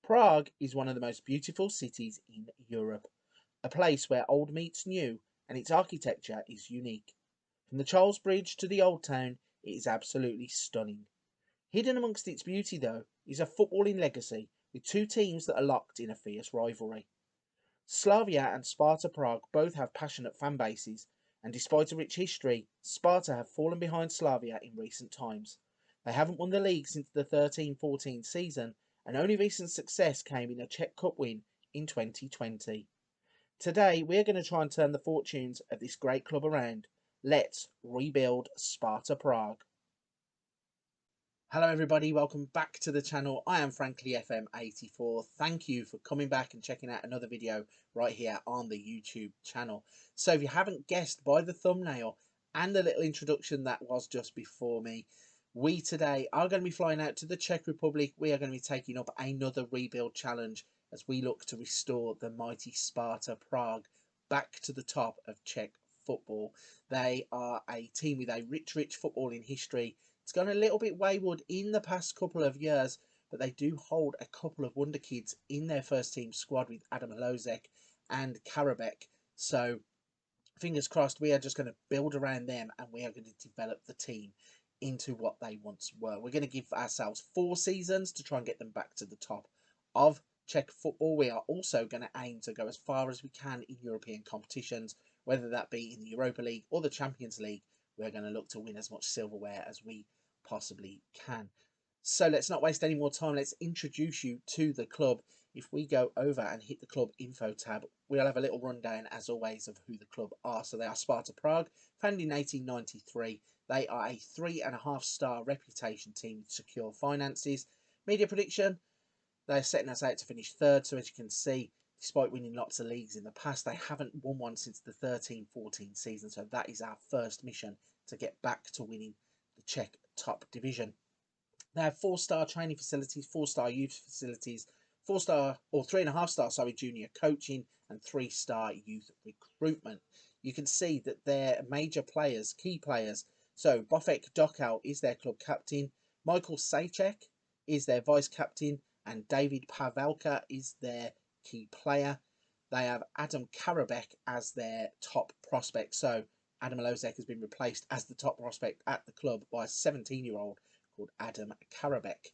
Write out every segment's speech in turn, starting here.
Prague is one of the most beautiful cities in Europe, a place where old meets new and its architecture is unique. From the Charles Bridge to the Old Town, it is absolutely stunning. Hidden amongst its beauty, though, is a footballing legacy with two teams that are locked in a fierce rivalry. Slavia and Sparta Prague both have passionate fan bases, and despite a rich history, Sparta have fallen behind Slavia in recent times. They haven't won the league since the 13-14 season, and only recent success came in a Czech Cup win in 2020. Today, we're going to try and turn the fortunes of this great club around. Let's rebuild Sparta Prague. Hello everybody, welcome back to the channel. I am frankly FM84. Thank you for coming back and checking out another video right here on the YouTube channel. So if you haven't guessed by the thumbnail and the little introduction that was just before me, we today are going to be flying out to the Czech Republic. We are going to be taking up another rebuild challenge as we look to restore the mighty Sparta Prague back to the top of Czech football. They are a team with a rich footballing history. It's gone a little bit wayward in the past couple of years, but they do hold a couple of wonder kids in their first team squad with Adam Lozek and Karabek. So fingers crossed, we are just going to build around them and we are going to develop the team into what they once were. We're going to give ourselves 4 seasons to try and get them back to the top of Czech football. We are also going to aim to go as far as we can in European competitions, whether that be in the Europa League or the Champions League. We're going to look to win as much silverware as we possibly can. So let's not waste any more time. Let's introduce you to the club. If we go over and hit the club info tab, we'll have a little rundown as always of who the club are. So they are Sparta Prague, founded in 1893. They are a 3.5-star reputation team with secure finances. Media prediction, they're setting us out to finish 3rd. So as you can see, despite winning lots of leagues in the past, they haven't won one since the 13-14 season. So that is our first mission, to get back to winning the Czech top division. They have 4-star training facilities, 4-star youth facilities, 4-star or 3.5-star junior coaching, and 3-star youth recruitment. You can see that their major players, key players, so Bofek Dokal is their club captain, Michael Sajcek is their vice captain, and David Pavelka is their key player. They have Adam Karabek as their top prospect. So Adam Lozek has been replaced as the top prospect at the club by a 17-year-old called Adam Karabek.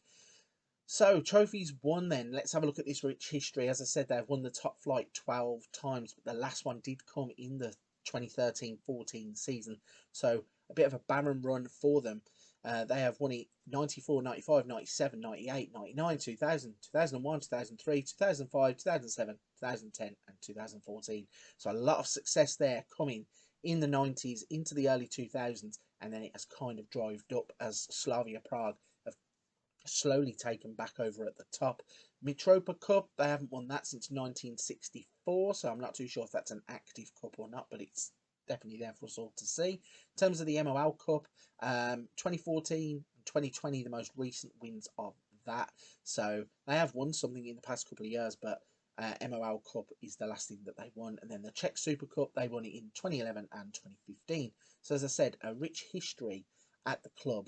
So trophies won then. Let's have a look at this rich history. As I said, they've won the top flight 12 times, but the last one did come in the 2013-14 season. So a bit of a barren run for them. They have won it 94, 95, 97, 98, 99, 2000, 2001, 2003, 2005, 2007, 2010 and 2014. So a lot of success there coming in the 90s into the early 2000s, and then it has kind of drived up as Slavia Prague have slowly taken back over at the top. Mitropa Cup, they haven't won that since 1964, so I'm not too sure if that's an active cup or not, but it's definitely there for us all to see. In terms of the MOL Cup, 2014 and 2020, the most recent wins of that. So they have won something in the past couple of years, but MOL Cup is the last thing that they won. And then the Czech Super Cup, they won it in 2011 and 2015. So as I said, a rich history at the club.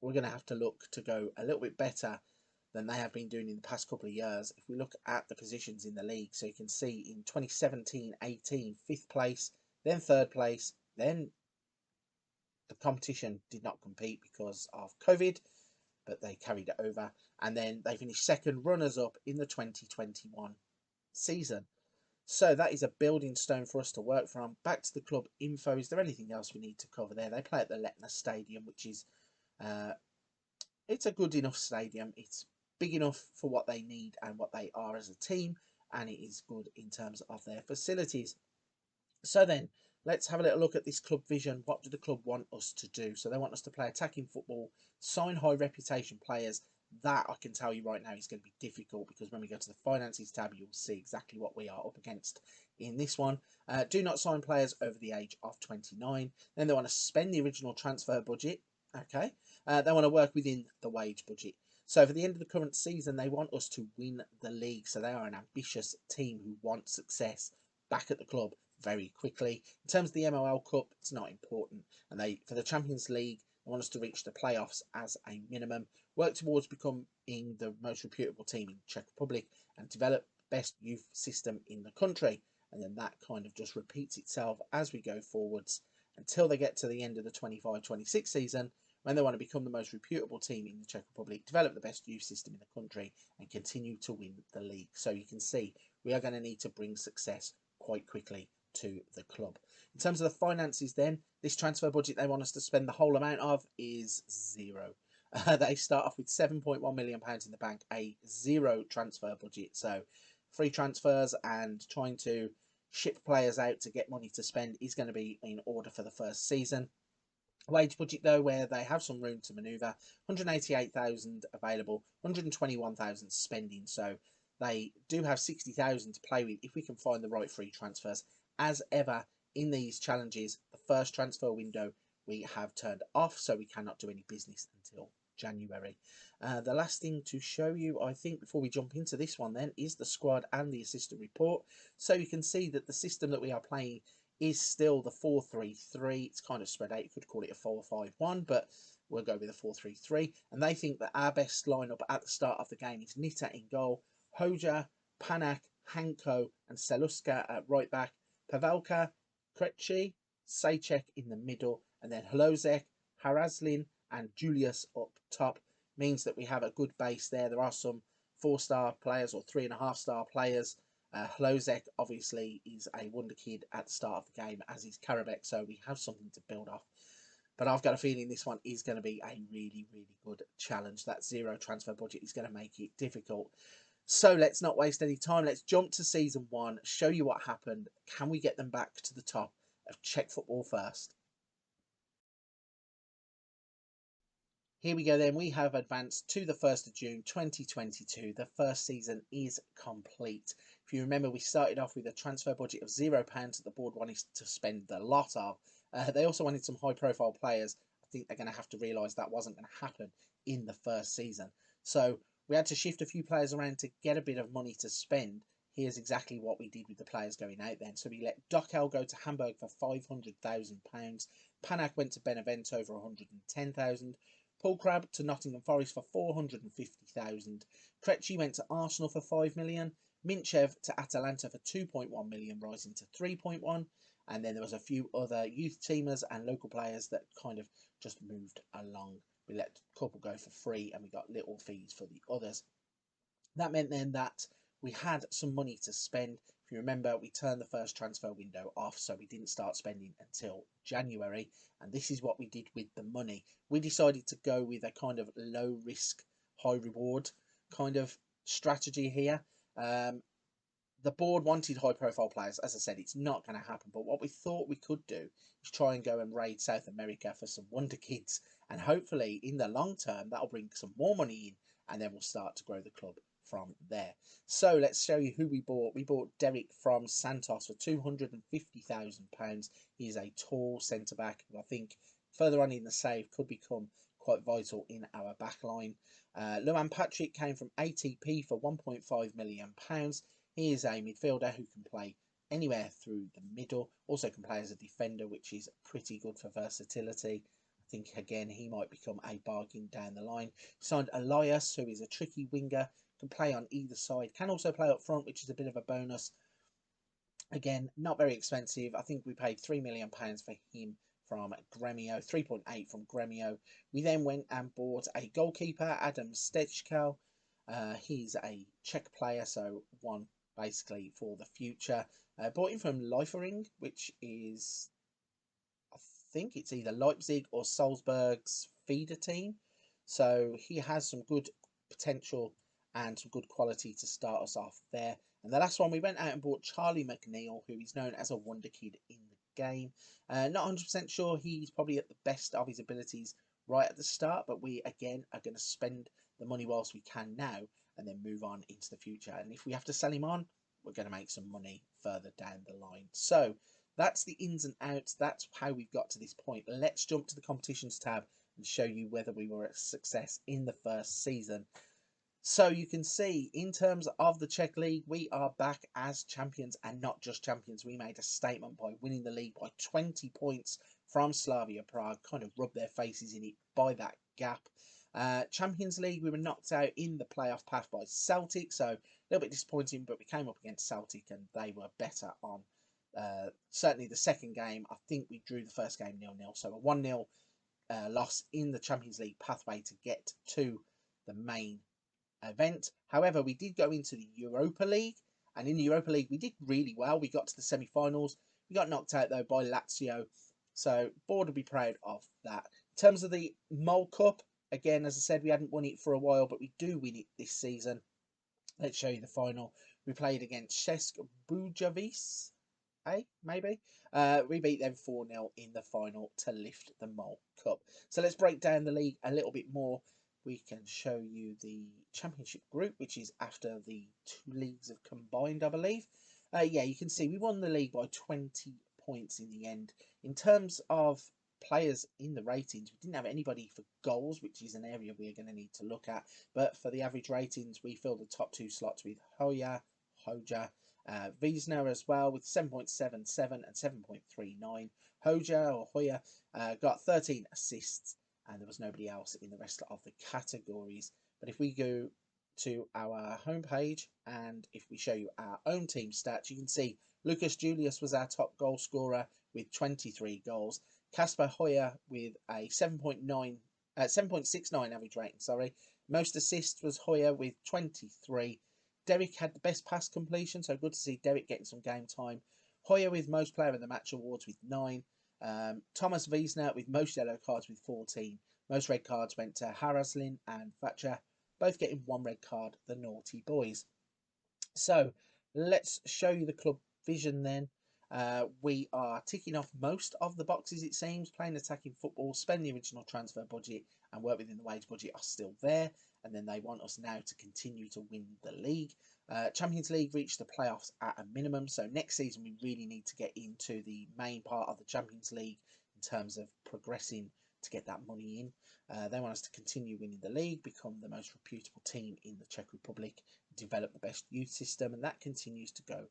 We're going to have to look to go a little bit better than they have been doing in the past couple of years. If we look at the positions in the league, so you can see in 2017-18, 5th place, then 3rd place, then the competition did not compete because of COVID, but they carried it over, and then they finished 2nd runners-up in the 2021 season. So that is a building stone for us to work from. Back to the club info. Is there anything else we need to cover there? They play at the Letna Stadium, which is it's a good enough stadium. It's big enough for what they need and what they are as a team, and it is good in terms of their facilities. So then, let's have a little look at this club vision. What do the club want us to do? So they want us to play attacking football, sign high reputation players. That I can tell you right now is going to be difficult, because when we go to the finances tab, you'll see exactly what we are up against in this one. Do not sign players over the age of 29. Then they want to spend the original transfer budget. Okay. They want to work within the wage budget. So for the end of the current season, they want us to win the league. So they are an ambitious team who want success back at the club very quickly. In terms of the MOL Cup, it's not important. And for the Champions League, They want us to reach the playoffs as a minimum, work towards becoming the most reputable team in the Czech Republic, and develop the best youth system in the country. And then that kind of just repeats itself as we go forwards until they get to the end of the 25-26 season, when they want to become the most reputable team in the Czech Republic, develop the best youth system in the country, and continue to win the league. So you can see we are going to need to bring success quite quickly to the club. In terms of the finances then, this transfer budget they want us to spend the whole amount of is zero. They start off with £7.1 million in the bank, a zero transfer budget. So free transfers and trying to ship players out to get money to spend is going to be in order for the first season. Wage budget though, where they have some room to manoeuvre, 188,000 available, 121,000 spending. So they do have 60,000 to play with if we can find the right free transfers. As ever in these challenges, the first transfer window we have turned off, so we cannot do any business until January. The last thing to show you, I think, before we jump into this one then, is the squad and the assistant report. So you can see that the system that we are playing is still the 4-3-3. It's kind of spread out. You could call it a 4-5-1, but we'll go with a 4-3-3. And they think that our best lineup at the start of the game is Nita in goal, Hoja, Panak, Hanko, and Seluska at right back, Pavelka, Krejci, Sejcek in the middle, and then Hlozek, Haraslin, and Julius up top. Means that we have a good base there. There are some 4-star players or 3.5-star players. Hlozek obviously is a wonder kid at the start of the game, as is Karabek, so we have something to build off. But I've got a feeling this one is going to be a really, really good challenge. That zero transfer budget is going to make it difficult. So let's not waste any time. Let's jump to season 1, show you what happened. Can we get them back to the top of Czech football first? Here we go then, we have advanced to the 1st of June 2022. The first season is complete. If you remember, we started off with a transfer budget of £0 that the board wanted to spend a lot of. They also wanted some high profile players. I think they're going to have to realise that wasn't going to happen in the first season. So we had to shift a few players around to get a bit of money to spend. Here's exactly what we did with the players going out then. So we let Dockel go to Hamburg for £500,000. Panak went to Benevento for £110,000. Paul Crabb to Nottingham Forest for £450,000. Krejci went to Arsenal for £5 million. Minchev to Atalanta for £2.1 million, rising to £3.1 million. And then there was a few other youth teamers and local players that kind of just moved along. We let a couple go for free and we got little fees for the others. That meant then that we had some money to spend. If you remember, we turned the first transfer window off, so we didn't start spending until January. And this is what we did with the money. We decided to go with a kind of low risk, high reward kind of strategy here. The board wanted high profile players. As I said, it's not going to happen. But what we thought we could do is try and go and raid South America for some wonder kids. And hopefully, in the long term, that'll bring some more money in. And then we'll start to grow the club from there. So let's show you who we bought. We bought Derek from Santos for £250,000. He is a tall centre-back who I think further on in the save could become quite vital in our back line. Luan Patrick came from ATP for £1.5 million. He is a midfielder who can play anywhere through the middle. Also can play as a defender, which is pretty good for versatility. I think, again, he might become a bargain down the line. Signed Elias, who is a tricky winger, can play on either side, can also play up front, which is a bit of a bonus. Again, not very expensive. I think we paid £3 million for him from Gremio, 3.8 from Gremio. We then went and bought a goalkeeper, Adam Stechkel. He's a Czech player, so one basically for the future. Bought him from Liefering, which is, I think it's either Leipzig or Salzburg's feeder team. So he has some good potential and some good quality to start us off there. And the last one, we went out and bought Charlie McNeil, who is known as a wonder kid in the game. Not 100% sure he's probably at the best of his abilities right at the start, but we, again, are going to spend the money whilst we can now and then move on into the future. And if we have to sell him on, we're going to make some money further down the line. So that's the ins and outs. That's how we've got to this point. Let's jump to the competitions tab and show you whether we were a success in the first season. So you can see, in terms of the Czech League, we are back as champions, and not just champions. We made a statement by winning the league by 20 points from Slavia Prague kind of rubbed their faces in it by that gap. Champions League, we were knocked out in the playoff path by Celtic, so a little bit disappointing, but we came up against Celtic and they were better on certainly the second game. I think we drew the first game 0-0, so a 1-0 loss in the Champions League pathway to get to the main event. However, we did go into the Europa League, and in the Europa League we did really well. We got to the semi-finals. We got knocked out though by Lazio, so board will be proud of that. In terms of the Mole Cup, again, as I said, we hadn't won it for a while, but we do win it this season. Let's show you the final. We played against Czech Bujovice, maybe. We beat them 4-0 in the final to lift the Mole Cup. So let's break down the league a little bit more. We can show you the championship group, which is after the 2 leagues have combined, I believe. Yeah, you can see we won the league by 20 points in the end. In terms of players in the ratings, we didn't have anybody for goals, which is an area we're going to need to look at. But for the average ratings, we filled the top 2 slots with Hoja, Wiesner as well with 7.77 and 7.39. Hoja got 13 assists, and there was nobody else in the rest of the categories. But if we go to our homepage and if we show you our own team stats, you can see Lucas Julius was our top goal scorer with 23 goals. Kasper Hoyer with a 7.69 average rating. Sorry, most assists was Hoyer with 23. Derek had the best pass completion, so good to see Derek getting some game time. Hoyer with most player of the match awards with 9. Thomas Wiesner with most yellow cards with 14. Most red cards went to Haraslin and Thatcher, both getting 1 red card, the naughty boys. So let's show you the club vision then. We are ticking off most of the boxes, it seems. Playing attacking football, spend the original transfer budget and work within the wage budget are still there. And then they want us now to continue to win the league. Champions League reached the playoffs at a minimum. So next season we really need to get into the main part of the Champions League in terms of progressing to get that money in. They want us to continue winning the league, become the most reputable team in the Czech Republic, develop the best youth system, and that continues to go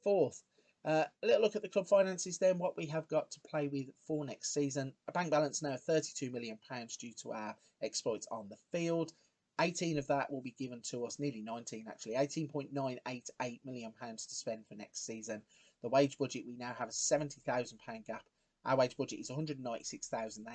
forth. A little look at the club finances then, what we have got to play with for next season. A bank balance now of £32 million due to our exploits on the field. 18 of that will be given to us, nearly 19 actually, £18.988 million to spend for next season. The wage budget, we now have a £70,000 gap. Our wage budget is 196,000.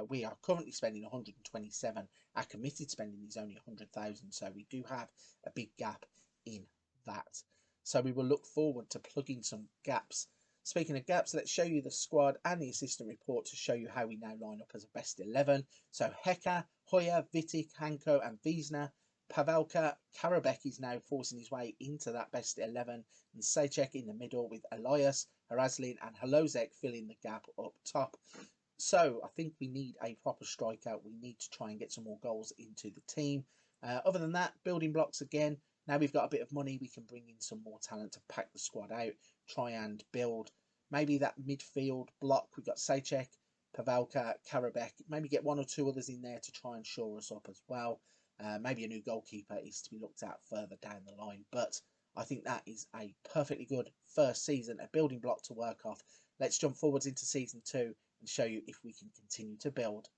We are currently spending 127. Our committed spending is only 100,000, so we do have a big gap in that. So we will look forward to plugging some gaps. Speaking of gaps, let's show you the squad and the assistant report to show you how we now line up as a best 11. So Heka, Hoyer, Vitic, Hanko and Wiesner. Pavelka, Karabek is now forcing his way into that best 11. And Sejcek in the middle with Elias, Haraslin and Halozek filling the gap up top. So I think we need a proper striker. We need to try and get some more goals into the team. Other than that, building blocks again. Now we've got a bit of money, we can bring in some more talent to pack the squad out, try and build maybe that midfield block. We've got Sejcek, Pavelka, Karabek, maybe get 1 or 2 others in there to try and shore us up as well. Maybe a new goalkeeper is to be looked at further down the line, but I think that is a perfectly good first season, a building block to work off. Let's jump forwards into season 2 and show you if we can continue to build.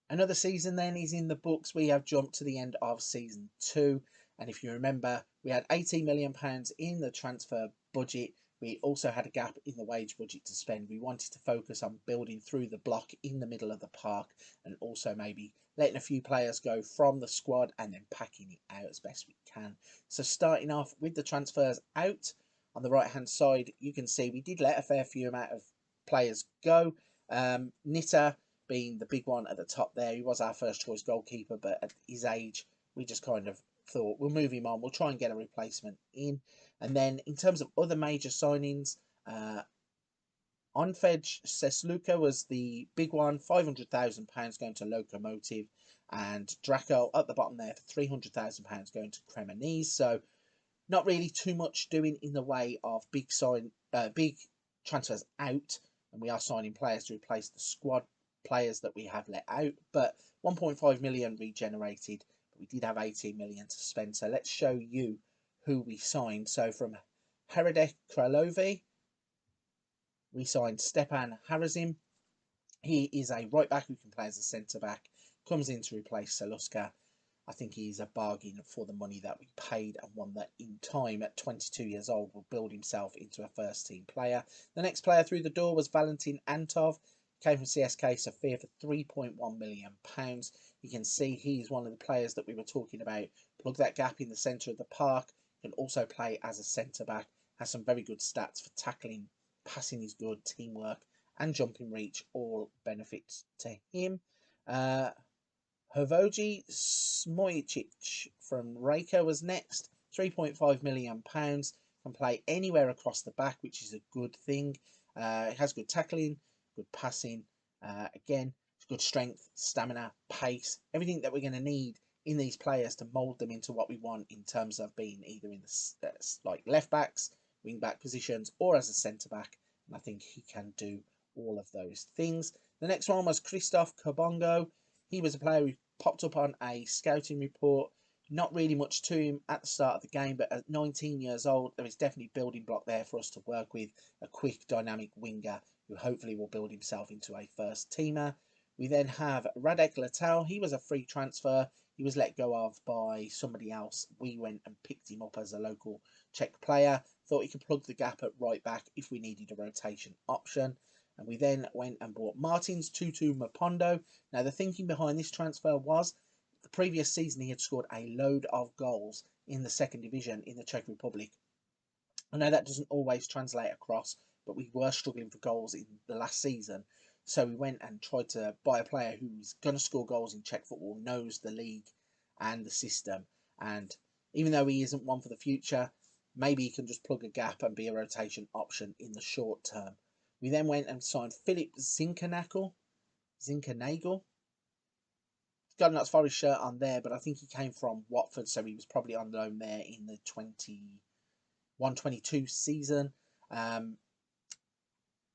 Another season then is in the books. We have jumped to the end of season 2. And if you remember, we had £18 million in the transfer budget. We also had a gap in the wage budget to spend. We wanted to focus on building through the block in the middle of the park and also maybe letting a few players go from the squad and then packing it out as best we can. So starting off with the transfers out, on the right hand side, you can see we did let a fair few amount of players go. Nitter being the big one at the top there. He was our first choice goalkeeper, but at his age, we just kind of thought we'll move him on. We'll try and get a replacement in. And then in terms of other major signings, Onfej Sesluka was the big one, £500,000 going to Lokomotiv, and Draco at the bottom there for £300,000 going to Cremonese. So not really too much doing in the way of big transfers out, and we are signing players to replace the squad players that we have let out, but 1.5 million regenerated, but we did have 18 million to spend. So let's show you who we signed. So from Heredek Kralovi, we signed Stepan Harazim. He is a right back who can play as a centre back, comes in to replace Saluska. I think he's a bargain for the money that we paid, and one that in time at 22 years old will build himself into a first team player. The next player through the door was Valentin Antov. Came from CSK Sofia for £3.1 million. You can see he's one of the players that we were talking about. Plug that gap in the centre of the park. Can also play as a centre back. Has some very good stats for tackling, passing is good, teamwork and jumping reach, all benefits to him. Hrvoje Smojicic from Reka was next. £3.5 million. Can play anywhere across the back, which is a good thing. It has good tackling, good passing. Again, good strength, stamina, pace, everything that we're going to need in these players to mould them into what we want in terms of being either in the like left backs, wing back positions, or as a centre back. And I think he can do all of those things. The next one was Christoph Kabongo. He was a player who popped up on a scouting report. Not really much to him at the start of the game, but at 19 years old, there is definitely a building block there for us to work with. A quick, dynamic winger who hopefully will build himself into a first teamer. We then have Radek Letau. He was a free transfer. He was let go of by somebody else. We went and picked him up as a local Czech player. Thought he could plug the gap at right back if we needed a rotation option. And we then went and bought Martins Tutu Mapondo. Now, the thinking behind this transfer was the previous season he had scored a load of goals in the second division in the Czech Republic. I know that doesn't always translate across, but we were struggling for goals in the last season. So we went and tried to buy a player who's going to score goals in Czech football, knows the league and the system. And even though he isn't one for the future, maybe he can just plug a gap and be a rotation option in the short term. We then went and signed Philip Zinkernagel. Got an Oxford shirt on there, but I think he came from Watford, so he was probably on loan there in the 21-22 season.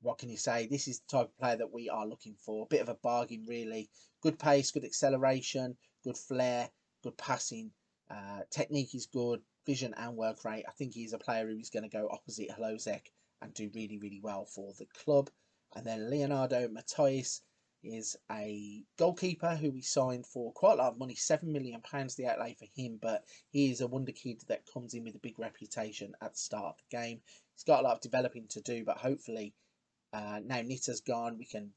What can you say? This is the type of player that we are looking for. A bit of a bargain, really. Good pace, good acceleration, good flair, good passing. Technique is good. Vision and work rate. I think he's a player who is going to go opposite Hrvoje and do really, really well for the club. And then Leonardo Matthijs is a goalkeeper who we signed for quite a lot of money, £7 million the outlay for him, but he is a wonder kid that comes in with a big reputation at the start of the game. He's got a lot of developing to do, but hopefully now Nita's gone, we can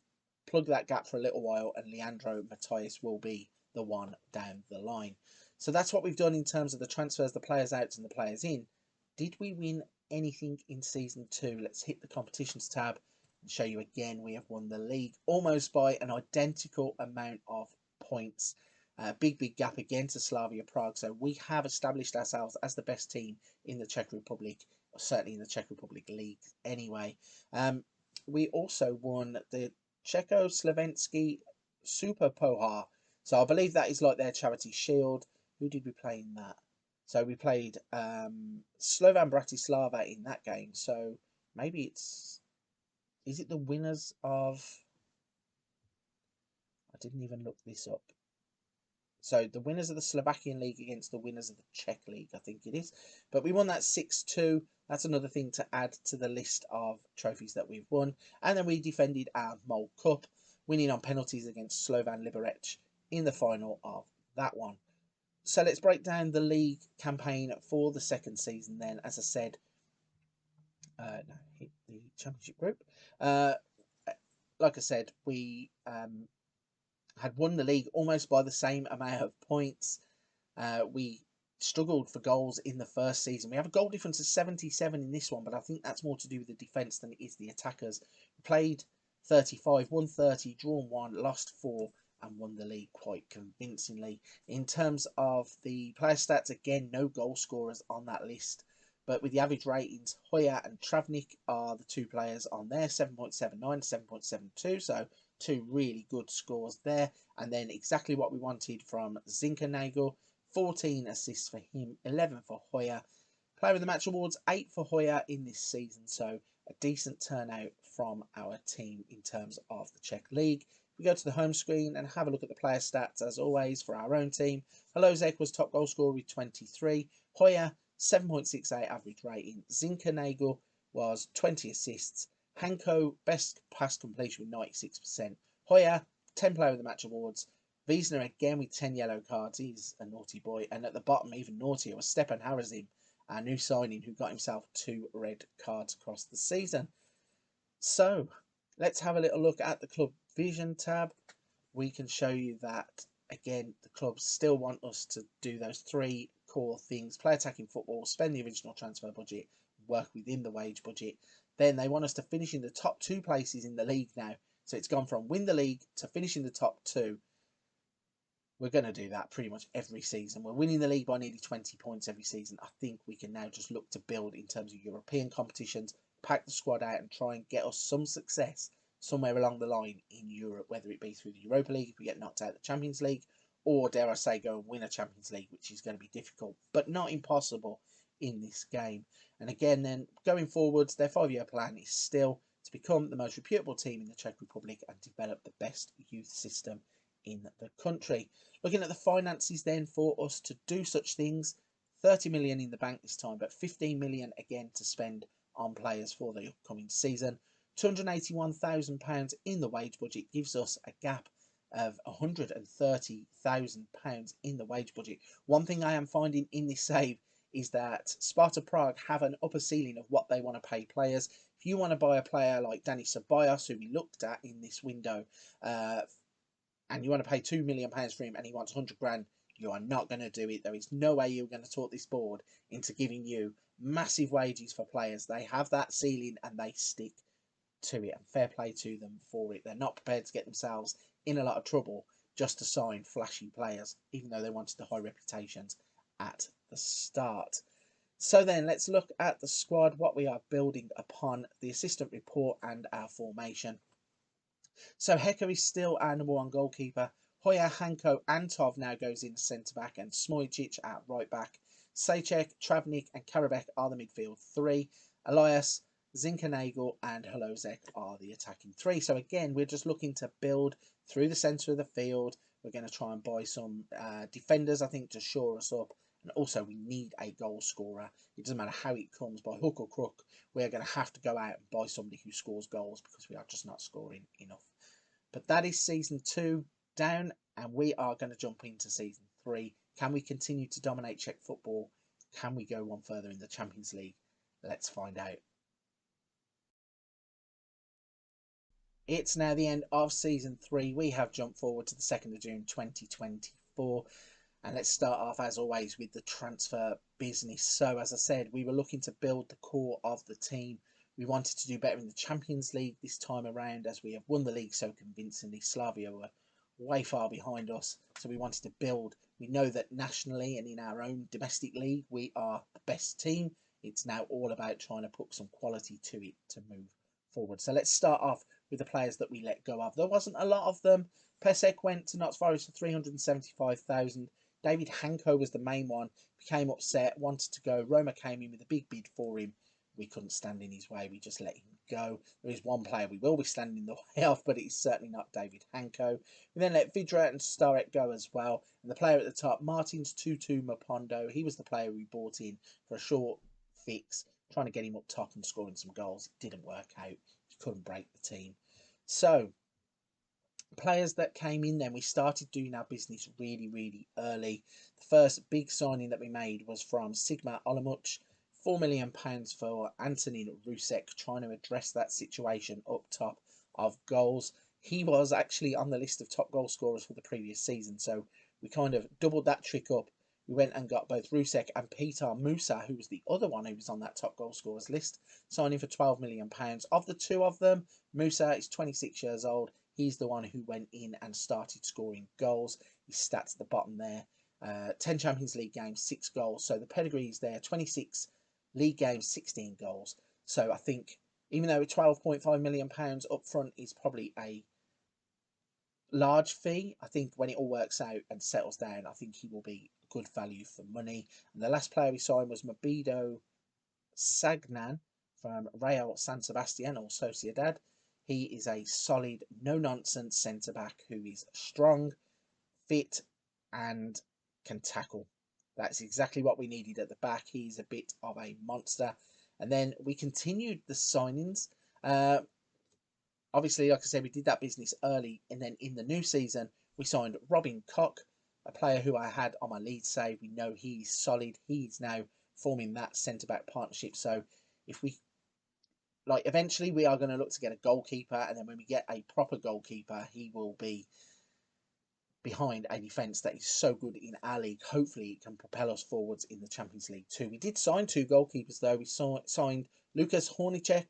plug that gap for a little while, and Leandro Matthijs will be the one down the line. So that's what we've done in terms of the transfers, the players out and the players in. Did we win anything in Season 2? Let's hit the competitions tab and show you again we have won the league almost by an identical amount of points. Big gap again to Slavia Prague. So we have established ourselves as the best team in the Czech Republic, or certainly in the Czech Republic League anyway. We also won the Czechoslovakia Super Pohár. So I believe that is like their charity shield. Who did we play in that? So we played Slovan Bratislava in that game. So maybe it's... Is it the winners of... I didn't even look this up. So the winners of the Slovakian League against the winners of the Czech League, I think it is. But we won that 6-2. That's another thing to add to the list of trophies that we've won. And then we defended our Mole Cup, winning on penalties against Slovan Liberec in the final of that one. So let's break down the league campaign for the second season then. As I said, hit the championship group. Like I said, we had won the league almost by the same amount of points. We struggled for goals in the first season. We have a goal difference of 77 in this one, but I think that's more to do with the defence than it is the attackers. We played 35, won 30, drawn 1, lost 4, and won the league quite convincingly. In terms of the player stats, again, no goal scorers on that list. But with the average ratings, Hoyer and Travnik are the two players on there, 7.79, 7.72. So two really good scores there. And then exactly what we wanted from Zinkernagel, 14 assists for him, 11 for Hoyer. Player of the Match Awards, 8 for Hoyer in this season. So a decent turnout from our team in terms of the Czech League. We go to the home screen and have a look at the player stats as always for our own team. Hrvoje was top goal scorer with 23. Hoyer, 7.68 average rating. Zinkernagel was 20 assists. Hanko, best pass completion with 96%. Hoyer, 10 player of the match awards. Wiesner again with 10 yellow cards. He's a naughty boy. And at the bottom, even naughtier, was Stepan Harazim, our new signing, who got himself 2 red cards across the season. So let's have a little look at the club vision tab. We can show you that, again, the clubs still want us to do those 3 core things: play attacking football, spend the original transfer budget, work within the wage budget. Then they want us to finish in the top 2 places in the league now. So it's gone from win the league to finish in the top 2. We're going to do that pretty much every season. We're winning the league by nearly 20 points every season. I think we can now just look to build in terms of European competitions, pack the squad out and try and get us some success somewhere along the line in Europe, whether it be through the Europa League if we get knocked out of the Champions League, or dare I say go and win a Champions League, which is going to be difficult but not impossible in this game. And again, then going forwards, their 5-year plan is still to become the most reputable team in the Czech Republic and develop the best youth system in the country. Looking at the finances then for us to do such things, 30 million in the bank this time, but 15 million again to spend on players for the upcoming season. £281,000 in the wage budget gives us a gap of £130,000 in the wage budget. One thing I am finding in this save is that Sparta Prague have an upper ceiling of what they want to pay players. If you want to buy a player like Danny Ceballos, who we looked at in this window, and you want to pay £2 million for him and he wants 100 grand, you are not going to do it. There is no way you're going to talk this board into giving you massive wages for players. They have that ceiling and they stick to it, and fair play to them for it. They're not prepared to get themselves in a lot of trouble just to sign flashy players, even though they wanted the high reputations at the start. So then let's look at the squad, what we are building upon, the assistant report and our formation. So Hecker is still our number 1 goalkeeper. Hoyer, Hanko and Tov now goes in centre back, and Smojcic at right back. Sejcek, Travnik and Karabek are the midfield 3. Elias, Zinchenko and Holozek are the attacking 3. So again, we're just looking to build through the centre of the field. We're going to try and buy some defenders, I think, to shore us up. And also we need a goal scorer. It doesn't matter how it comes, by hook or crook. We're going to have to go out and buy somebody who scores goals because we are just not scoring enough. But that is season 2 down, and we are going to jump into season 3. Can we continue to dominate Czech football? Can we go one further in the Champions League? Let's find out. It's now the end of season 3. We have jumped forward to the 2nd of June 2024. And let's start off, as always, with the transfer business. So, as I said, we were looking to build the core of the team. We wanted to do better in the Champions League this time around, as we have won the league so convincingly. Slavia were way far behind us, so we wanted to build. We know that nationally and in our own domestic league, we are the best team. It's now all about trying to put some quality to it to move forward. So let's start off with the players that we let go of. There wasn't a lot of them. Pesek went to Notts Forest for 375,000. David Hanko was the main one, became upset, wanted to go. Roma came in with a big bid for him. We couldn't stand in his way. We just let him go. There is one player we will be standing in the way of, but it's certainly not David Hanko. We then let Vidra and Starek go as well. And the player at the top, Martins Tutu Mapondo, he was the player we brought in for a short fix, trying to get him up top and scoring some goals. It didn't work out. He couldn't break the team. So, players that came in then, we started doing our business really early. The first big signing that we made was from Sigma Olomouc, £4 million for Antonin Rusek, trying to address that situation up top of goals. He was actually on the list of top goal scorers for the previous season, so we kind of doubled that trick up. We went and got both Rusek and Peter Musa, who was the other one who was on that top goal scorers list, signing for £12 million. Of the two of them, Musa is 26 years old. He's the one who went in and started scoring goals. His stats at the bottom there. 10 Champions League games, 6 goals. So the pedigree is there. 26 league games, 16 goals. So I think, even though £12.5 million up front is probably a large fee, I think when it all works out and settles down, I think he will be good value for money. And the last player we signed was Mabido Sagnan from Real San Sebastian or Sociedad. He is a solid, no-nonsense centre-back who is strong, fit and can tackle. That's exactly what we needed at the back. He's a bit of a monster. And then we continued the signings. Obviously, like I said, we did that business early, and then in the new season, we signed Robin Koch, a player who I had on my lead save. We know he's solid. He's now forming that centre-back partnership. So if we, like, eventually we are going to look to get a goalkeeper, and then when we get a proper goalkeeper, he will be behind a defence that is so good in our league. Hopefully it can propel us forwards in the Champions League too. We did sign 2 goalkeepers though. We signed Lucas Hornicek.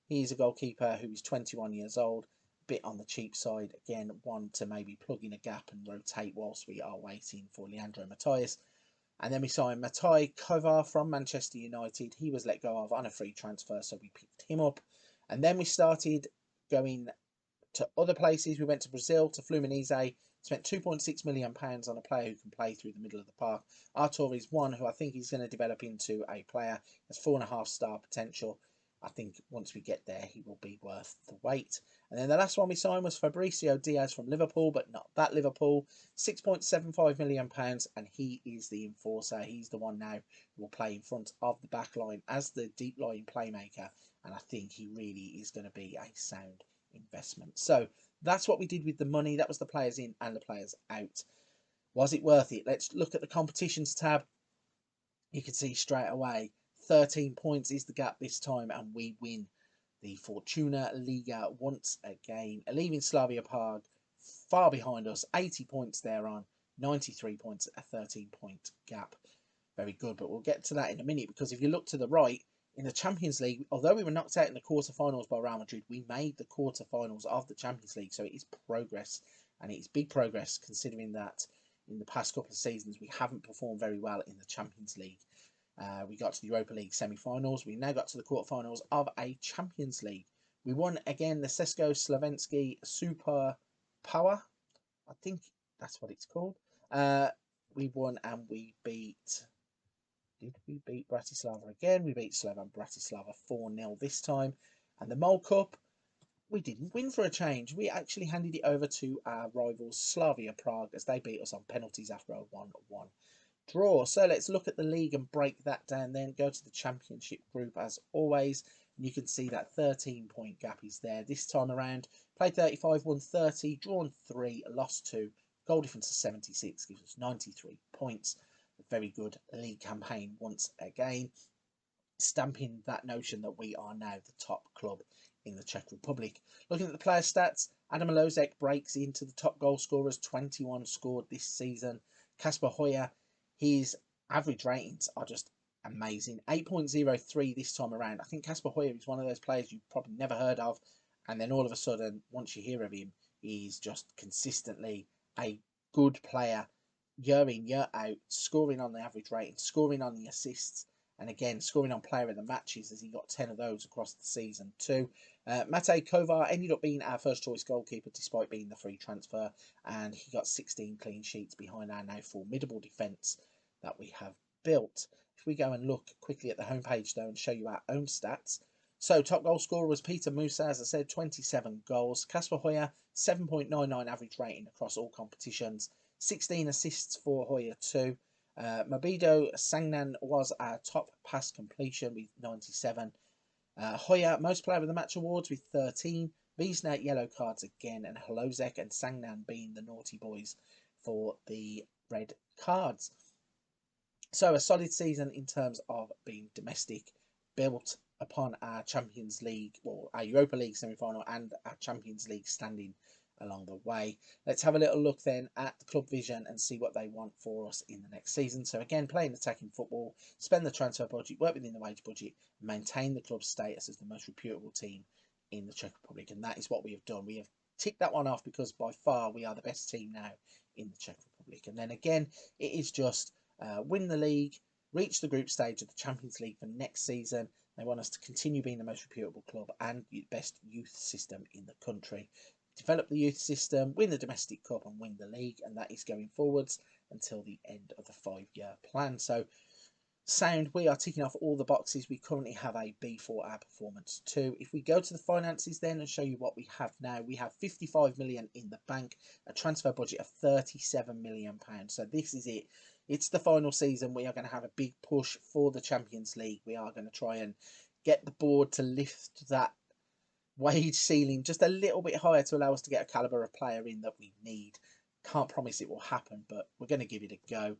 He is a goalkeeper who is 21 years old, a bit on the cheap side. Again, one to maybe plug in a gap and rotate whilst we are waiting for Leandro Matthias. And then we signed Matai Kovar from Manchester United. He was let go of on a free transfer, so we picked him up. And then we started going to other places. We went to Brazil, to Fluminense, spent £2.6 million on a player who can play through the middle of the park. Artur is one who I think is going to develop into a player. Has 4.5-star potential. I think once we get there, he will be worth the wait. And then the last one we signed was Fabricio Diaz from Liverpool, but not that Liverpool. £6.75 million, and he is the enforcer. He's the one now who will play in front of the back line as the deep line playmaker, and I think he really is going to be a sound investment. So that's what we did with the money. That was the players in and the players out. Was it worth it? Let's look at the competitions tab. You can see straight away 13 points is the gap this time, and we win the Fortuna Liga once again, leaving Slavia Prague far behind us. 80 points there on 93 points, a 13-point gap. Very good, but we'll get to that in a minute, because if you look to the right, in the Champions League, although we were knocked out in the quarterfinals by Real Madrid, we made the quarterfinals of the Champions League, so it is progress, and it is big progress considering that in the past couple of seasons we haven't performed very well in the Champions League. We got to the Europa League semi-finals. We now got to the quarterfinals of a Champions League. We won again the Cesko Slovensky Super Power. I think that's what it's called. We won and we beat... Did we beat Bratislava again? We beat Slovan Bratislava 4-0 this time. And the Mole Cup, we didn't win for a change. We actually handed it over to our rivals Slavia Prague as they beat us on penalties after a 1-1 draw. So let's look at the league and break that down, then go to the championship group as always, and you can see that 13-point gap is there this time around. Played 35, won 30, drawn 3, lost 2, goal difference of 76 gives us 93 points. A very good league campaign once again, stamping that notion that we are now the top club in the Czech Republic. Looking at the player stats, Adam Lozek breaks into the top goal scorers, 21 scored this season. Kasper Hoyer, his average ratings are just amazing. 8.03 this time around. I think Kasper Hoyer is one of those players you've probably never heard of, and then all of a sudden, once you hear of him, he's just consistently a good player, year in, year out, scoring on the average rating, scoring on the assists, and again, scoring on player of the matches, as he got 10 of those across the season too. Matej Kovar ended up being our first choice goalkeeper despite being the free transfer, and he got 16 clean sheets behind our now formidable defence that we have built. If we go and look quickly at the homepage though and show you our own stats. So top goal scorer was Peter Musa, as I said, 27 goals. Kasper Hoyer, 7.99 average rating across all competitions. 16 assists for Hoyer too. Mabido Sangnan was our top pass completion with 97. Hoyer, most player of the match awards with 13. Wiesner, yellow cards again, and Holozek and Sangnan being the naughty boys for the red cards. So a solid season in terms of being domestic, built upon our Champions League, or our Europa League semi-final and our Champions League standing along the way. Let's have a little look then at the club vision and see what they want for us in the next season. So again, playing attacking football, spend the transfer budget, work within the wage budget, maintain the club's status as the most reputable team in the Czech Republic, and that is what we have done. We have ticked that one off because by far we are the best team now in the Czech Republic. And then again, it is just win the league, reach the group stage of the Champions League for next season. They want us to continue being the most reputable club and the best youth system in the country. Develop the youth system, win the domestic cup and win the league, and that is going forwards until the end of the 5-year plan. So sound, we are ticking off all the boxes. We currently have a B for our performance too. If we go to the finances then and show you what we have now, we have 55 million in the bank, a transfer budget of 37 million pounds. So this is it. It's the final season. We are going to have a big push for the Champions League. We are going to try and get the board to lift that wage ceiling just a little bit higher to allow us to get a calibre of player in that we need. Can't promise it will happen, but we're going to give it a go.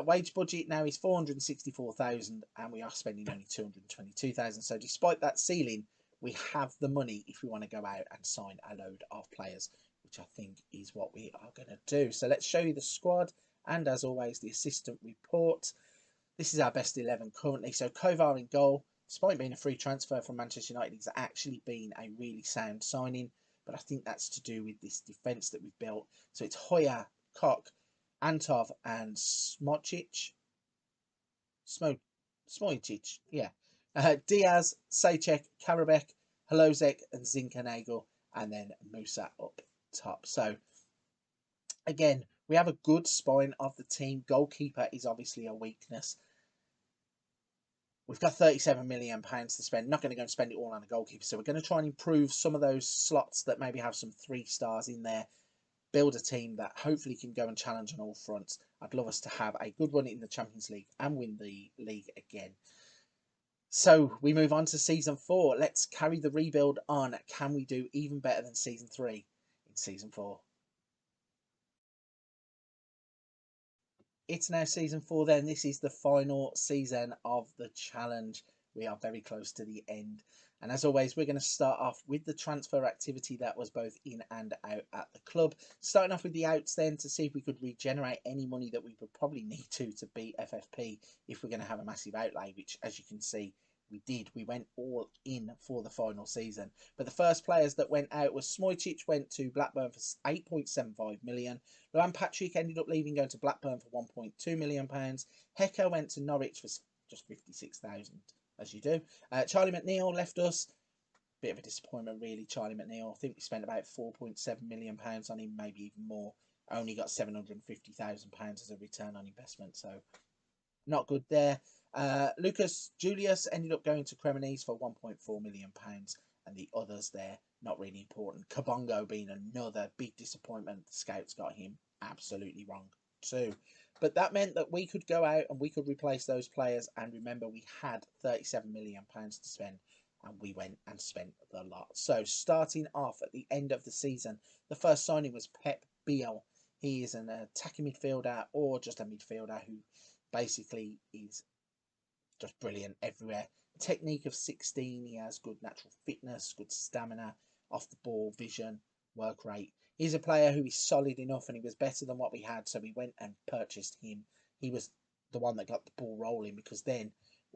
Wage budget now is 464,000 and we are spending only 222,000. So despite that ceiling, we have the money if we want to go out and sign a load of players, which I think is what we are going to do. So let's show you the squad and, as always, the assistant report. This is our best 11 currently. So Kovar in goal. Despite being a free transfer from Manchester United, it's actually been a really sound signing. But I think that's to do with this defence that we've built. So it's Hoyer, Koch, Antov and Smocic. Smocic, yeah. Diaz, Sejcek, Karabek, Halozek and Zinkernagel. And then Musa up top. So, again, we have a good spine of the team. Goalkeeper is obviously a weakness. We've got £37 million to spend. Not going to go and spend it all on a goalkeeper. So we're going to try and improve some of those slots that maybe have some 3 stars in there. Build a team that hopefully can go and challenge on all fronts. I'd love us to have a good run in the Champions League and win the league again. So we move on to Season 4. Let's carry the rebuild on. Can we do even better than Season 3 in Season 4? It's now Season 4 then. This is the final season of the challenge. We are very close to the end. And as always, we're going to start off with the transfer activity that was both in and out at the club. Starting off with the outs then to see if we could regenerate any money that we would probably need to beat FFP if we're going to have a massive outlay, which, as you can see, we did. We went all in for the final season. But the first players that went out was Smocic went to Blackburn for £8.75 million. Luan Patrick ended up leaving, going to Blackburn for £1.2 million. Hecker went to Norwich for just 56,000, as you do. Charlie McNeil left us. Bit of a disappointment, really, Charlie McNeil. I think we spent about £4.7 million on him, maybe even more. Only got £750,000 as a return on investment, so not good there. Lucas Julius ended up going to Cremonese for £1.4 million, and the others there, not really important. Kabongo being another big disappointment. The scouts got him absolutely wrong too. But that meant that we could go out and we could replace those players. And remember, we had £37 million to spend, and we went and spent the lot. So starting off at the end of the season, the first signing was Pep Biel. He is an attacking midfielder or just a midfielder who basically is just brilliant everywhere. Technique of 16, he has good natural fitness, good stamina, off the ball vision, work rate. He's a player who is solid enough, and he was better than what we had, so we went and purchased him. He was the one that got the ball rolling, because then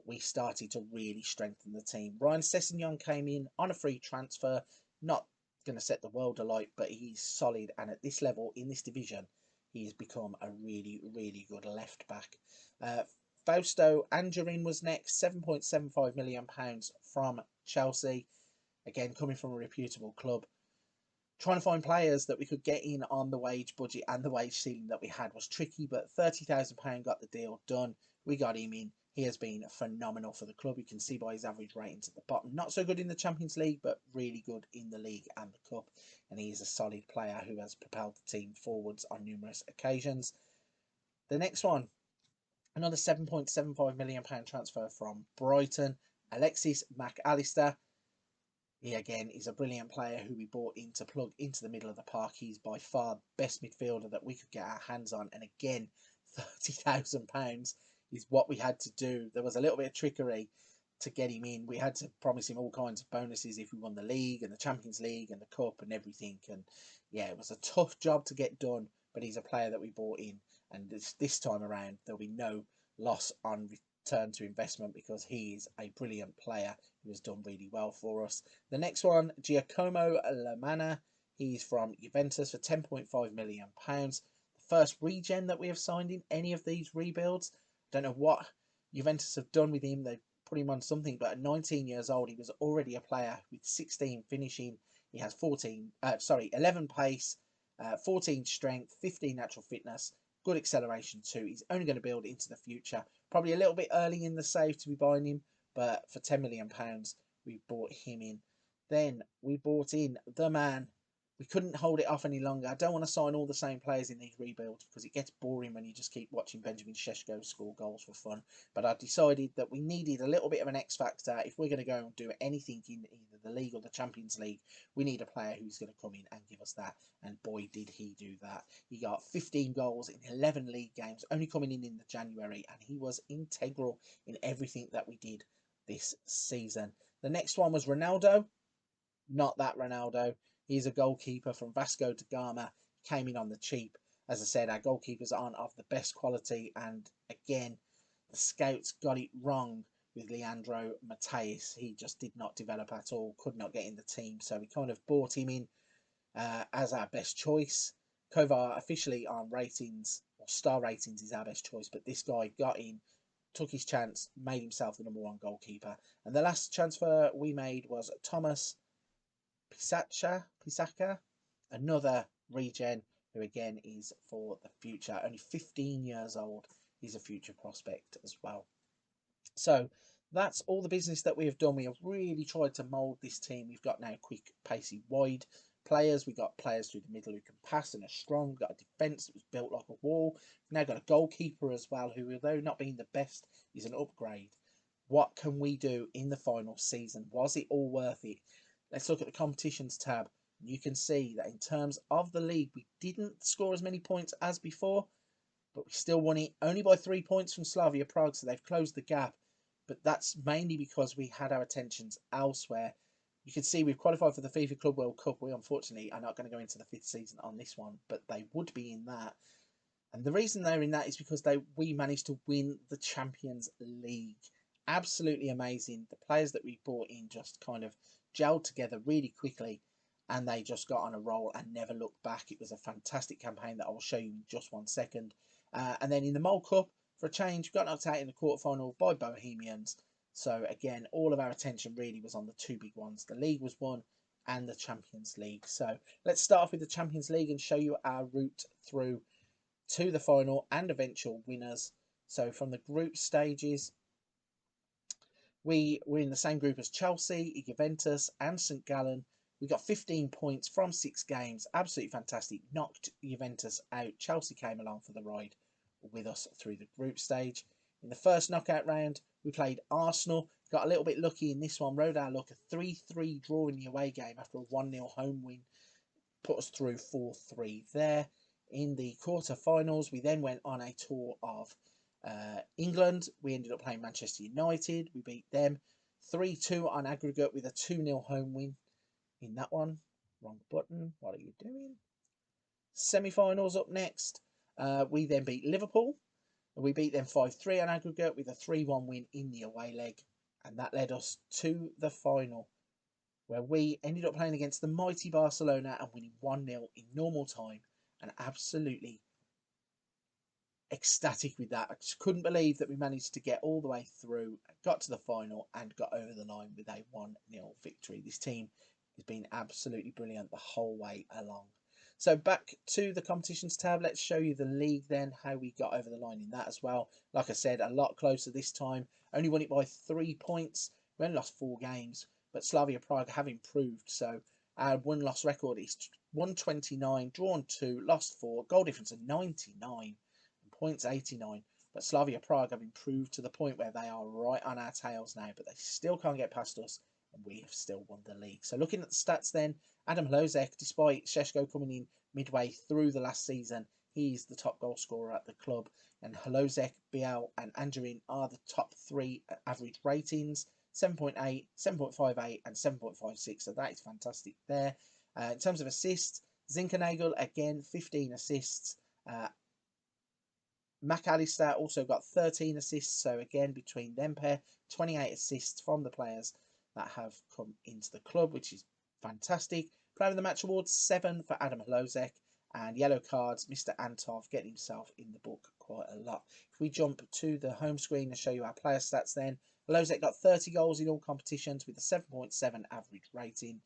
we started to really strengthen the team. Ryan Sessegnon came in on a free transfer, not going to set the world alight, but he's solid, and at this level in this division he's become a really, really good left back. Fausto Angerin was next, £7.75 million from Chelsea. Again, coming from a reputable club. Trying to find players that we could get in on the wage budget and the wage ceiling that we had was tricky, but £30,000 got the deal done. We got him in. He has been phenomenal for the club. You can see by his average ratings at the bottom. Not so good in the Champions League, but really good in the league and the cup. And he is a solid player who has propelled the team forwards on numerous occasions. The next one, another £7.75 million transfer from Brighton. Alexis McAllister. He again is a brilliant player who we bought in to plug into the middle of the park. He's by far the best midfielder that we could get our hands on. And again, £30,000 is what we had to do. There was a little bit of trickery to get him in. We had to promise him all kinds of bonuses if we won the league and the Champions League and the cup and everything. And yeah, it was a tough job to get done, but he's a player that we bought in. And this time around, there'll be no loss on return to investment, because he is a brilliant player who has done really well for us. The next one, Giacomo Lamana. He's from Juventus for £10.5 million. The first regen that we have signed in any of these rebuilds. Don't know what Juventus have done with him. They put him on something, but at 19 years old, he was already a player with 16 finishing. He has 11 pace, 14 strength, 15 natural fitness, good acceleration too. He's only going to build into the future. Probably a little bit early in the save to be buying him, but for £10 million, we bought him in. Then we bought in the man we couldn't hold it off any longer. I don't want to sign all the same players in these rebuilds because it gets boring when you just keep watching Benjamin Šeško score goals for fun. But I decided that we needed a little bit of an X factor. If we're going to go and do anything in either the league or the Champions League, we need a player who's going to come in and give us that. And boy, did he do that. He got 15 goals in 11 league games, only coming in the January, and he was integral in everything that we did this season. The next one was Ronaldo. Not that Ronaldo. He's a goalkeeper from Vasco da Gama. Came in on the cheap. As I said, our goalkeepers aren't of the best quality. And again, the scouts got it wrong with Leandro Mateus. He just did not develop at all. Could not get in the team. So we kind of brought him in as our best choice. Kovar officially on ratings, or star ratings, is our best choice. But this guy got in, took his chance, made himself the #1 goalkeeper. And the last transfer we made was Thomas Pisaka, another regen who again is for the future. Only 15 years old. He's a future prospect as well. So that's all the business that we have done. We have really tried to mould this team. We've got now quick, pacey, wide players. We've got players through the middle who can pass and are strong. We've got a defence that was built like a wall. We've now got a goalkeeper as well who, although not being the best, is an upgrade. What can we do in the final season? Was it all worth it? Let's look at the competitions tab. You can see that in terms of the league, we didn't score as many points as before, but we still won it only by 3 points from Slavia Prague, so they've closed the gap. But that's mainly because we had our attentions elsewhere. You can see we've qualified for the FIFA Club World Cup. We unfortunately are not going to go into the 5th season on this one, but they would be in that. And the reason they're in that is because we managed to win the Champions League. Absolutely amazing. The players that we brought in just kind of gelled together really quickly, and they just got on a roll and never looked back. It was a fantastic campaign that I will show you in just 1 second. And then in the Mole Cup, for a change, we got knocked out in the quarterfinal by Bohemians. So again, all of our attention really was on the 2 big ones. The league was won and the Champions League. So let's start off with the Champions League and show you our route through to the final and eventual winners. So from the group stages, we were in the same group as Chelsea, Juventus and St Gallen. We got 15 points from 6 games. Absolutely fantastic. Knocked Juventus out. Chelsea came along for the ride with us through the group stage. In the first knockout round, we played Arsenal. Got a little bit lucky in this one. Rode our luck. A 3-3 draw in the away game after a 1-0 home win. Put us through 4-3 there. In the quarter-finals, we then went on a tour of England. We ended up playing Manchester United. We beat them 3-2 on aggregate with a 2-0 home win in that one. Wrong button. What are you doing? Semi-finals up next. We then beat Liverpool. We beat them 5-3 on aggregate with a 3-1 win in the away leg. And that led us to the final, where we ended up playing against the mighty Barcelona and winning 1-0 in normal time. And absolutely ecstatic with that. I just couldn't believe that we managed to get all the way through, got to the final and got over the line with a 1-0 victory. This team has been absolutely brilliant the whole way along. So back to the competitions tab, let's show you the league then, how we got over the line in that as well. Like I said, a lot closer this time. Only won it by 3 points. We only lost 4 games, but Slavia Prague have improved. So our win-loss record is 129, drawn 2, lost 4, goal difference of 99. Points 89, but Slavia Prague have improved to the point where they are right on our tails now, but they still can't get past us, and we have still won the league. So looking at the stats then, Adam Hlozek, despite Šeško coming in midway through the last season, he's the top goal scorer at the club, and Hlozek, Biel and Angerin are the top 3 average ratings, 7.8, 7.58 and 7.56, so that is fantastic there. In terms of assists, Zinkernagel, again, 15 assists, McAllister also got 13 assists, so again between them pair, 28 assists from the players that have come into the club, which is fantastic. Player of the match awards, 7 for Adam Hlozek, and yellow cards, Mr. Antov getting himself in the book quite a lot. If we jump to the home screen and show you our player stats then, Hlozek got 30 goals in all competitions with a 7.7 average rating.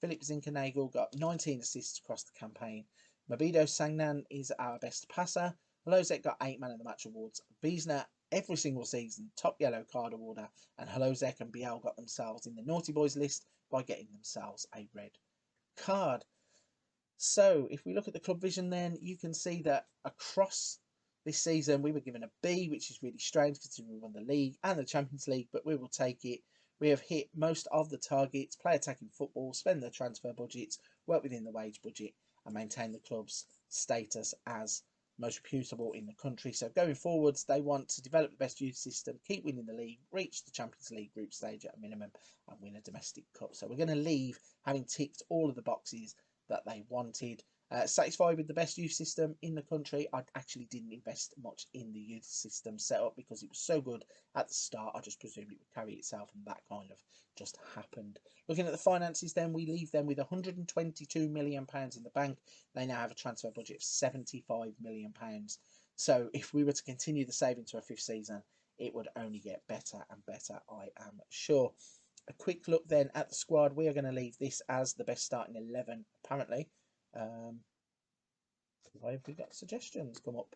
Philip Zinkernagel got 19 assists across the campaign. Mabido Sangnan is our best passer. Hlozek got 8 Man of the Match awards. Wiesner, every single season, top yellow card awarder. And Hlozek and Biel got themselves in the naughty boys list by getting themselves a red card. So if we look at the club vision, then you can see that across this season we were given a B, which is really strange considering we won the league and the Champions League, but we will take it. We have hit most of the targets, play attacking football, spend the transfer budgets, work within the wage budget, and maintain the club's status as most reputable in the country. So going forwards, they want to develop the best youth system, keep winning the league, reach the Champions League group stage at a minimum, and win a domestic cup. So we're going to leave having ticked all of the boxes that they wanted. Satisfied with the best youth system in the country. I actually didn't invest much in the youth system setup because it was so good at the start. I just presumed it would carry itself, and that kind of just happened. Looking at the finances, then we leave them with £122 million in the bank. They now have a transfer budget of £75 million. So if we were to continue the saving to a fifth season, it would only get better and better, I am sure. A quick look then at the squad. We are going to leave this as the best starting 11, apparently. Why have we got suggestions come up?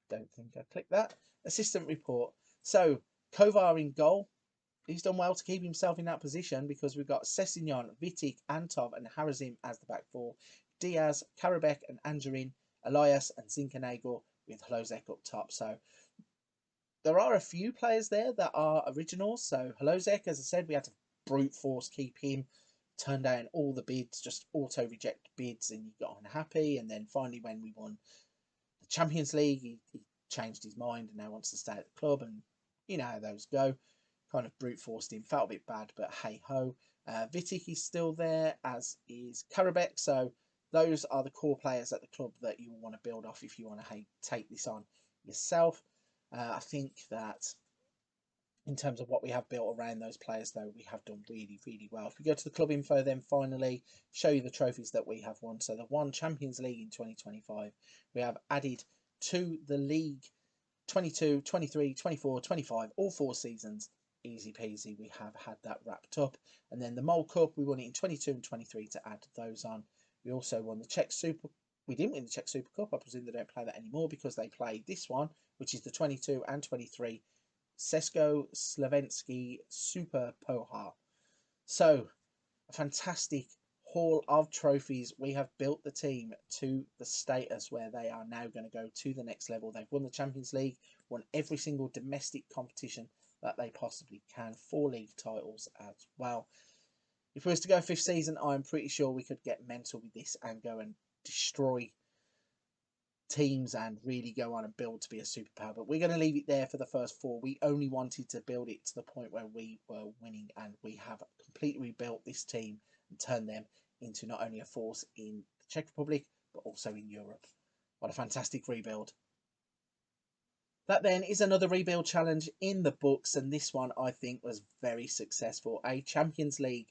Don't think I clicked that. Assistant report. So, Kovar in goal. He's done well to keep himself in that position because we've got Sessignon, Vitic, Antov and Harazim as the back four. Diaz, Karabek and Angerin, Elias and Zinkanego with Hlozek up top. So, there are a few players there that are originals. So Hlozek, as I said, we had to brute force keep him, turn down all the bids, just auto reject bids, and you got unhappy. And then finally, when we won the Champions League, he changed his mind and now wants to stay at the club. And you know how those go. Kind of brute forced him, felt a bit bad, but hey ho. Vitic is still there, as is Karabek. So those are the core players at the club that you want to build off if you want to take this on yourself. I think that in terms of what we have built around those players, though, we have done really, really well. If we go to the club info, then finally show you the trophies that we have won. So the won Champions League in 2025. We have added to the league 22, 23, 24, 25, all 4 seasons. Easy peasy, we have had that wrapped up. And then the Mole Cup, we won it in 22 and 23 to add those on. We also won the Czech Super. We didn't win the Czech Super Cup. I presume they don't play that anymore because they played this one, which is the 22 and 23 Sesko Slovensky Super Pohár. So, a fantastic haul of trophies. We have built the team to the status where they are now going to go to the next level. They've won the Champions League, won every single domestic competition that they possibly can, 4 league titles as well. If we was to go 5th season, I'm pretty sure we could get mental with this and go and destroy teams and really go on and build to be a superpower. But we're going to leave it there for the first 4. We only wanted to build it to the point where we were winning, and we have completely rebuilt this team and turned them into not only a force in the Czech Republic, but also in Europe. What a fantastic rebuild. That then is another rebuild challenge in the books, and this one I think was very successful. A Champions League,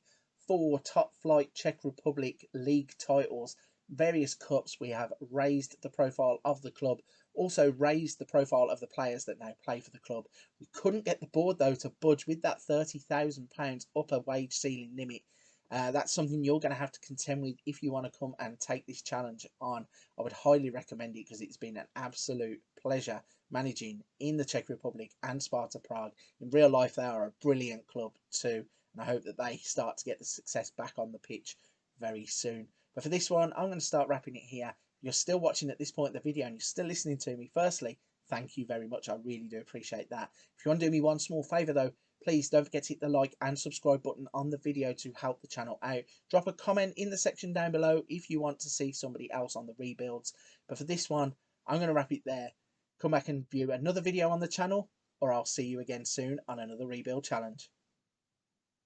4 top flight Czech Republic league titles, various cups. We have raised the profile of the club, also raised the profile of the players that now play for the club. We couldn't get the board though to budge with that £30,000 upper wage ceiling limit. That's something you're going to have to contend with if you want to come and take this challenge on. I would highly recommend it because it's been an absolute pleasure managing in the Czech Republic and Sparta Prague. In real life, they are a brilliant club too, and I hope that they start to get the success back on the pitch very soon. But for this one, I'm going to start wrapping it here. If you're still watching at this point in the video and you're still listening to me, firstly, thank you very much. I really do appreciate that. If you want to do me one small favour though, please don't forget to hit the like and subscribe button on the video to help the channel out. Drop a comment in the section down below if you want to see somebody else on the rebuilds. But for this one, I'm going to wrap it there. Come back and view another video on the channel, or I'll see you again soon on another rebuild challenge.